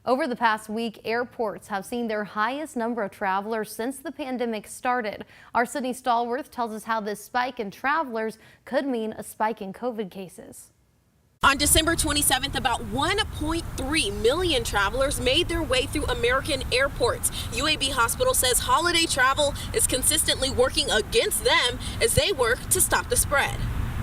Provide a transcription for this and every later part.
Over the past week, airports have seen their highest number of travelers since the pandemic started. Our Sydney Stallworth tells us how this spike in travelers could mean a spike in COVID cases. On December 27th, about 1.3 million travelers made their way through American airports. UAB Hospital says holiday travel is consistently working against them as they work to stop the spread.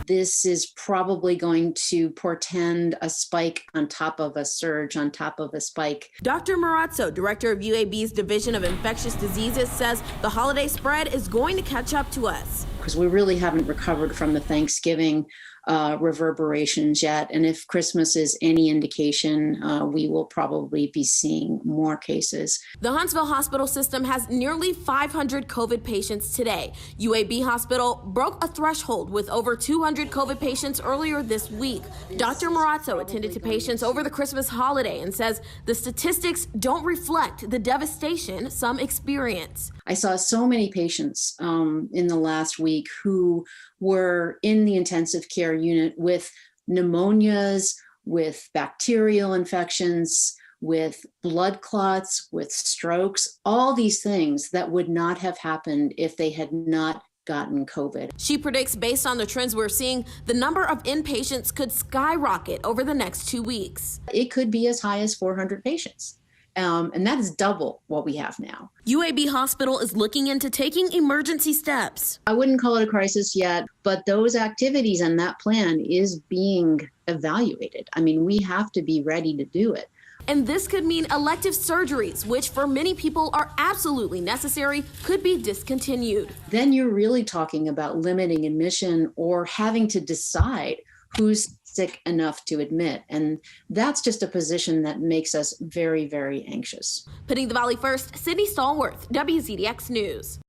This is probably going to portend a spike on top of a surge on top of a spike. Dr. Marazzo, director of UAB's Division of Infectious Diseases, says the holiday spread is going to catch up to us. Because we really haven't recovered from the Thanksgiving reverberations yet. And if Christmas is any indication, we will probably be seeing more cases. The Huntsville hospital system has nearly 500 COVID patients today. UAB Hospital broke a threshold with over 200 COVID patients earlier this week. Dr. Marazzo attended to patients over the Christmas holiday and says the statistics don't reflect the devastation some experience. I saw so many patients in the last week who were in the intensive care unit with pneumonias, with bacterial infections, with blood clots, with strokes, all these things that would not have happened if they had not gotten COVID. She predicts, based on the trends we're seeing, the number of inpatients could skyrocket over the next 2 weeks. It could be as high as 400 patients. And that is double what we have now. UAB Hospital is looking into taking emergency steps. I wouldn't call it a crisis yet, but those activities and that plan is being evaluated. I mean, we have to be ready to do it. And this could mean elective surgeries, which for many people are absolutely necessary, could be discontinued. Then you're really talking about limiting admission or having to decide who's sick enough to admit. And that's just a position that makes us very, very anxious. Putting the Valley first, Sydney Stallworth, WZDX News.